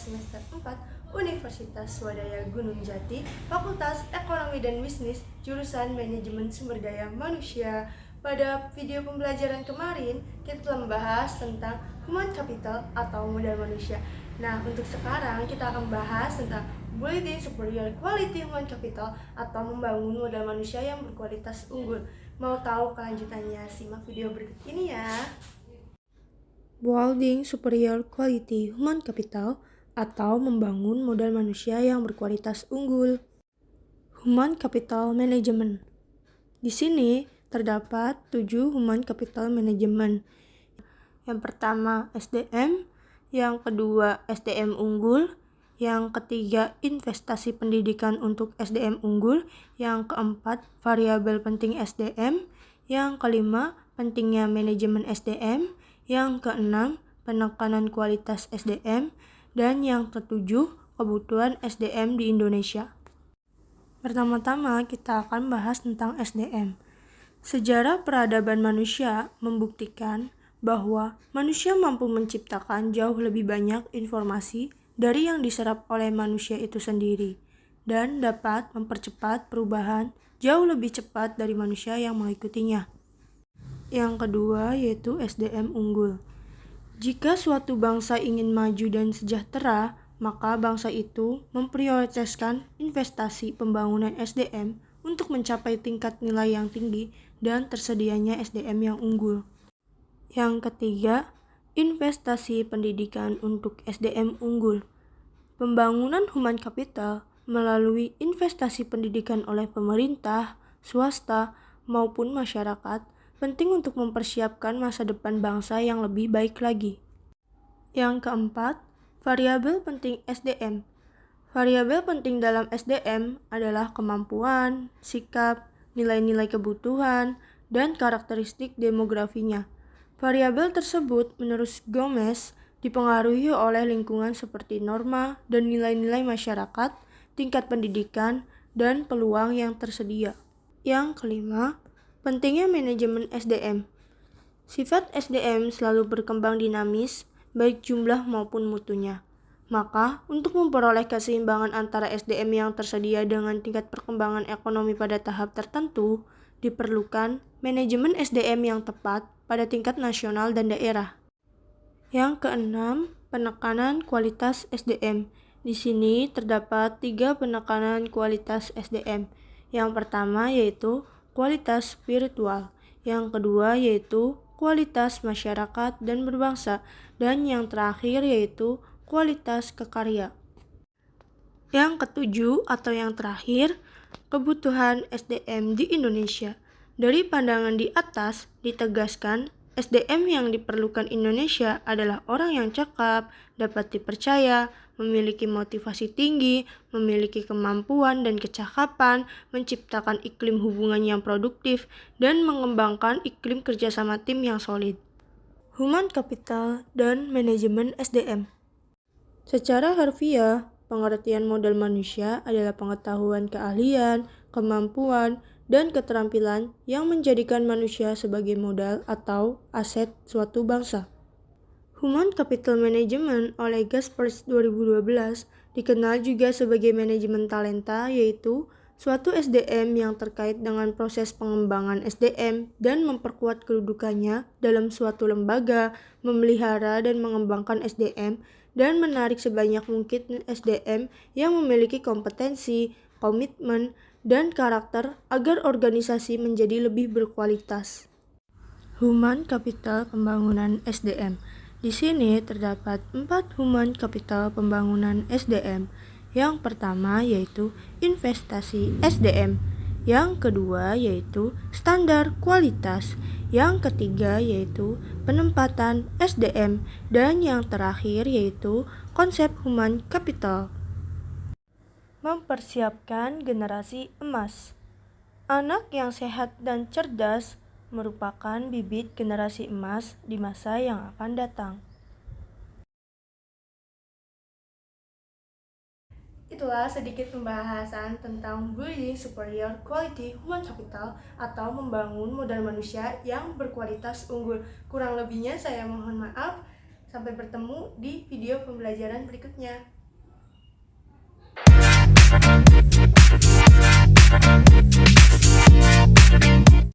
semester 4 Universitas Swadaya Gunung Jati, Fakultas Ekonomi dan Bisnis, jurusan Manajemen Sumber Daya Manusia. Pada video pembelajaran kemarin, kita telah membahas tentang human capital atau modal manusia. Nah, untuk sekarang kita akan membahas tentang building superior quality human capital atau membangun modal manusia yang berkualitas unggul. Mau tahu kelanjutannya? Simak video berikut ini ya. Building superior quality human capital atau membangun modal manusia yang berkualitas unggul. Human capital management. Di sini terdapat 7 human capital management. Yang pertama SDM, yang kedua SDM unggul, yang ketiga investasi pendidikan untuk SDM unggul, yang keempat variabel penting SDM, yang kelima pentingnya manajemen SDM, yang keenam penekanan kualitas SDM, dan yang ketujuh kebutuhan SDM di Indonesia. Pertama-tama kita akan bahas tentang SDM. Sejarah peradaban manusia membuktikan bahwa manusia mampu menciptakan jauh lebih banyak informasi dari yang diserap oleh manusia itu sendiri dan dapat mempercepat perubahan jauh lebih cepat dari manusia yang mengikutinya. Yang kedua yaitu SDM unggul. Jika suatu bangsa ingin maju dan sejahtera, maka bangsa itu memprioritaskan investasi pembangunan SDM untuk mencapai tingkat nilai yang tinggi dan tersedianya SDM yang unggul. Yang ketiga, investasi pendidikan untuk SDM unggul. Pembangunan human capital melalui investasi pendidikan oleh pemerintah, swasta, maupun masyarakat penting untuk mempersiapkan masa depan bangsa yang lebih baik lagi. Yang keempat, variabel penting SDM. Variabel penting dalam SDM adalah kemampuan, sikap, nilai-nilai kebutuhan, dan karakteristik demografinya. Variabel tersebut menurut Gomez dipengaruhi oleh lingkungan seperti norma dan nilai-nilai masyarakat, tingkat pendidikan, dan peluang yang tersedia. Yang kelima, pentingnya manajemen SDM. Sifat SDM selalu berkembang dinamis, baik jumlah maupun mutunya. Maka, untuk memperoleh keseimbangan antara SDM yang tersedia dengan tingkat perkembangan ekonomi pada tahap tertentu, diperlukan manajemen SDM yang tepat pada tingkat nasional dan daerah. Yang keenam, penekanan kualitas SDM. Di sini terdapat 3 penekanan kualitas SDM. Yang pertama yaitu kualitas spiritual, yang kedua yaitu kualitas masyarakat dan berbangsa, dan yang terakhir yaitu kualitas kekarya. Yang ketujuh atau yang terakhir, kebutuhan SDM di Indonesia. Dari pandangan di atas ditegaskan SDM yang diperlukan Indonesia adalah orang yang cakap, dapat dipercaya, memiliki motivasi tinggi, memiliki kemampuan dan kecakapan, menciptakan iklim hubungan yang produktif, dan mengembangkan iklim kerjasama tim yang solid. Human Capital dan Manajemen SDM. Secara harfiah, pengertian modal manusia adalah pengetahuan keahlian, kemampuan, dan keterampilan yang menjadikan manusia sebagai modal atau aset suatu bangsa. Human Capital Management oleh Gaspers 2012 dikenal juga sebagai manajemen talenta, yaitu suatu SDM yang terkait dengan proses pengembangan SDM dan memperkuat kedudukannya dalam suatu lembaga, memelihara dan mengembangkan SDM, dan menarik sebanyak mungkin SDM yang memiliki kompetensi, komitmen, dan karakter agar organisasi menjadi lebih berkualitas. Human Capital Pembangunan SDM. Di sini terdapat 4 human capital pembangunan SDM. Yang pertama yaitu investasi SDM. Yang kedua yaitu standar kualitas. Yang ketiga yaitu penempatan SDM. Dan yang terakhir yaitu konsep human capital. Mempersiapkan generasi emas. Anak yang sehat dan cerdas merupakan bibit generasi emas di masa yang akan datang. Itulah sedikit pembahasan tentang building superior quality human capital atau membangun modal manusia yang berkualitas unggul. Kurang lebihnya saya mohon maaf. Sampai bertemu di video pembelajaran berikutnya.